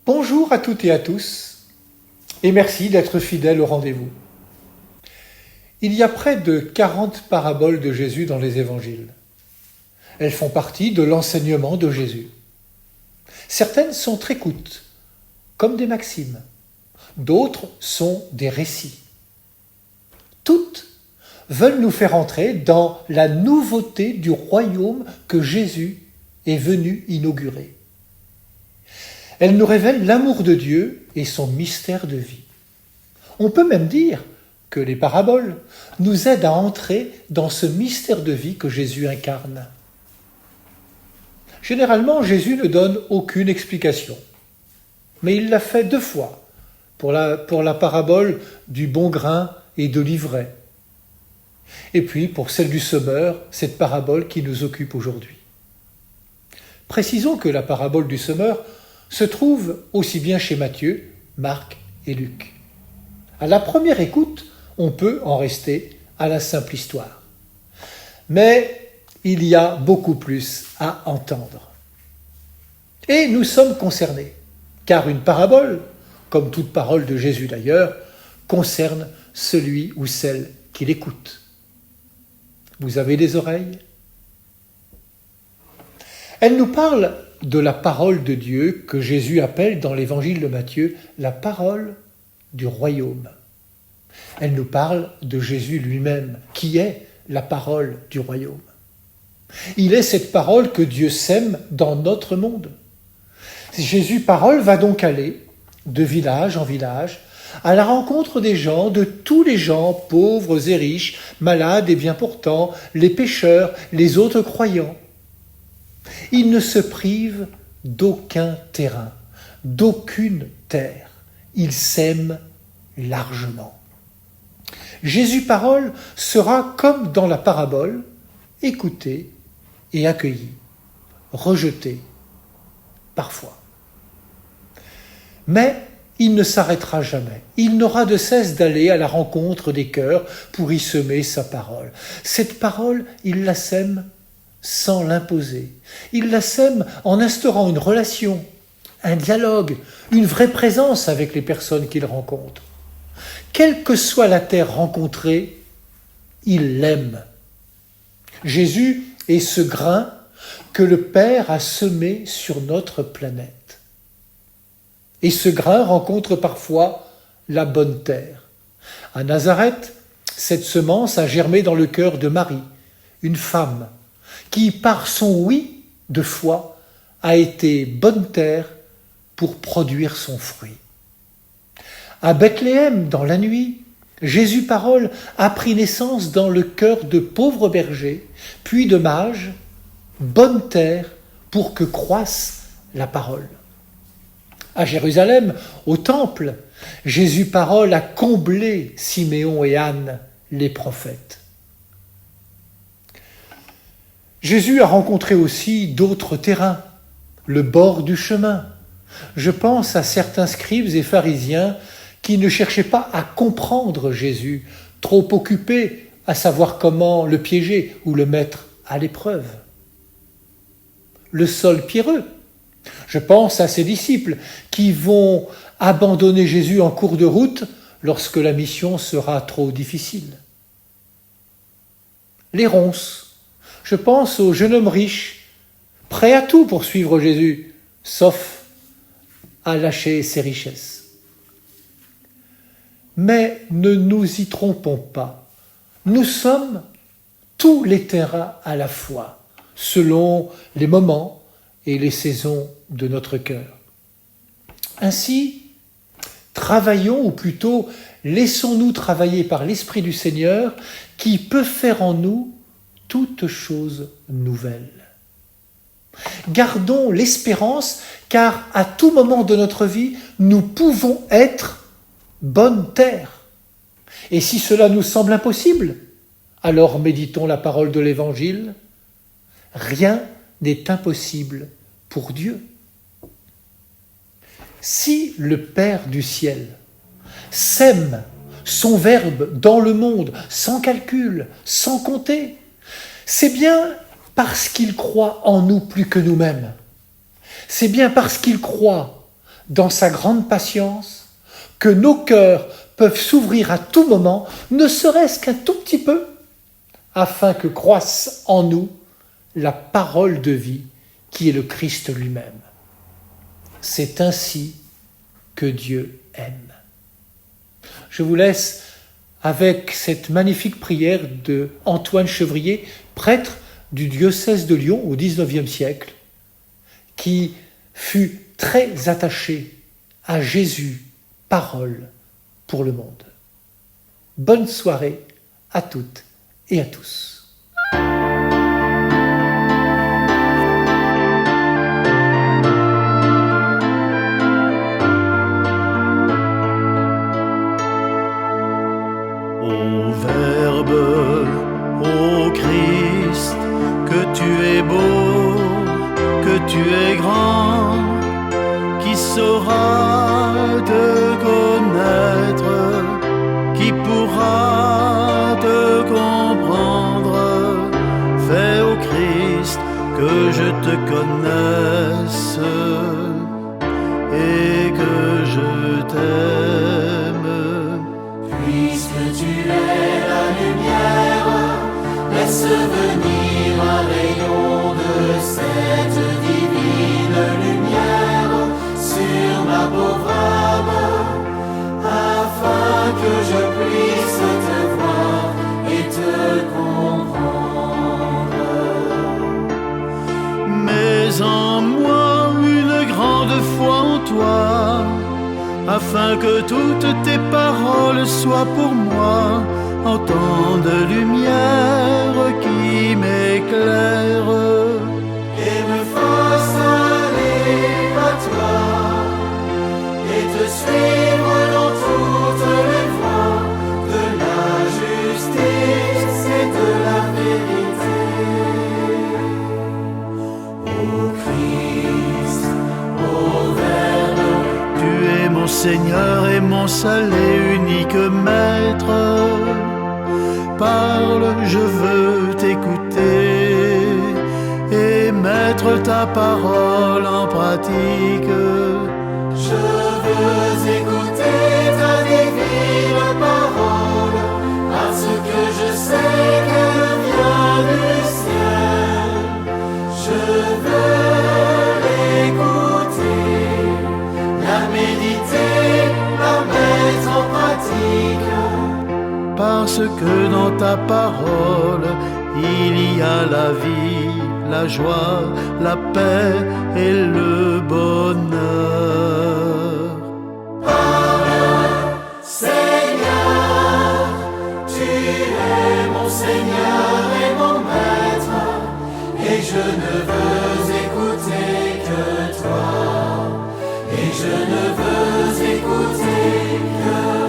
Bonjour à toutes et à tous, et merci d'être fidèles au rendez-vous. Il y a près de 40 paraboles de Jésus dans les évangiles. Elles font partie de l'enseignement de Jésus. Certaines sont très courtes, comme des maximes. D'autres sont des récits. Toutes veulent nous faire entrer dans la nouveauté du royaume que Jésus est venu inaugurer. Elles nous révèlent l'amour de Dieu et son mystère de vie. On peut même dire que les paraboles nous aident à entrer dans ce mystère de vie que Jésus incarne. Généralement, Jésus ne donne aucune explication, mais il l'a fait 2 fois, pour la parabole du bon grain et de l'ivraie, et puis pour celle du semeur, cette parabole qui nous occupe aujourd'hui. Précisons que la parabole du semeur se trouve aussi bien chez Matthieu, Marc et Luc. À la première écoute, on peut en rester à la simple histoire. Mais il y a beaucoup plus à entendre. Et nous sommes concernés, car une parabole, comme toute parole de Jésus d'ailleurs, concerne celui ou celle qui l'écoute. Vous avez des oreilles ? Elle nous parle de la parole de Dieu que Jésus appelle dans l'évangile de Matthieu la parole du royaume. Elle nous parle de Jésus lui-même, qui est la parole du royaume. Il est cette parole que Dieu sème dans notre monde. Jésus parole va donc aller de village en village à la rencontre des gens, de tous les gens, pauvres et riches, malades et bien portants, les pécheurs, les autres croyants. Il ne se prive d'aucun terrain, d'aucune terre. Il sème largement. Jésus parole sera comme dans la parabole, écouté et accueilli, rejeté parfois. Mais il ne s'arrêtera jamais. Il n'aura de cesse d'aller à la rencontre des cœurs pour y semer sa parole. Cette parole, il la sème sans l'imposer. Il la sème en instaurant une relation, un dialogue, une vraie présence avec les personnes qu'il rencontre. Quelle que soit la terre rencontrée, il l'aime. Jésus est ce grain que le Père a semé sur notre planète. Et ce grain rencontre parfois la bonne terre. À Nazareth, cette semence a germé dans le cœur de Marie, une femme qui, par son oui de foi, a été bonne terre pour produire son fruit. À Bethléem, dans la nuit, Jésus parole a pris naissance dans le cœur de pauvres bergers, puis de mages, bonne terre pour que croisse la parole. À Jérusalem, au temple, Jésus parole a comblé Siméon et Anne, les prophètes. Jésus a rencontré aussi d'autres terrains, le bord du chemin. Je pense à certains scribes et pharisiens qui ne cherchaient pas à comprendre Jésus, trop occupés à savoir comment le piéger ou le mettre à l'épreuve. Le sol pierreux. Je pense à ces disciples qui vont abandonner Jésus en cours de route lorsque la mission sera trop difficile. Les ronces. Je pense au jeune homme riche, prêt à tout pour suivre Jésus, sauf à lâcher ses richesses. Mais ne nous y trompons pas. Nous sommes tous les terrains à la fois, selon les moments et les saisons de notre cœur. Ainsi, travaillons, ou plutôt laissons-nous travailler par l'Esprit du Seigneur qui peut faire en nous toutes choses nouvelles. Gardons l'espérance, car à tout moment de notre vie, nous pouvons être bonne terre. Et si cela nous semble impossible, alors méditons la parole de l'Évangile. Rien n'est impossible pour Dieu. Si le Père du ciel sème son Verbe dans le monde, sans calcul, sans compter, c'est bien parce qu'il croit en nous plus que nous-mêmes. C'est bien parce qu'il croit dans sa grande patience, que nos cœurs peuvent s'ouvrir à tout moment, ne serait-ce qu'un tout petit peu, afin que croisse en nous la parole de vie qui est le Christ lui-même. C'est ainsi que Dieu aime. Je vous laisse avec cette magnifique prière de Antoine Chevrier, prêtre du diocèse de Lyon au XIXe siècle, qui fut très attaché à Jésus, parole pour le monde. Bonne soirée à toutes et à tous. Ô Verbe, ô Christ, que tu es beau, que tu es grand, qui saura te connaître, qui pourra te comprendre. Fais, ô Christ, que je te connaisse et que je t'aime. Puisque tu es la lumière, laisse venir un rayon de cette divine lumière sur ma pauvre âme, afin que je puisse te voir et te comprendre. Mets en moi une grande foi en toi, afin que toutes tes paroles soient pour moi autant de lumière qui m'éclaire Et me fasse aller à toi et te suivre dans toutes les voies de la justice et de la vérité. Ô Christ, ô Verbe, Tu es mon Seigneur et mon seul et unique Maître. Parle, je veux t'écouter et mettre ta parole en pratique. je veux écouter ta divine parole, parce que je sais qu'elle vient du ciel. Je veux l'écouter, la méditer, la mettre en pratique. Parce que dans ta parole, il y a la vie, la joie, la paix et le bonheur. Seigneur, tu es mon Seigneur et mon Maître, et je ne veux écouter que toi, et je ne veux écouter que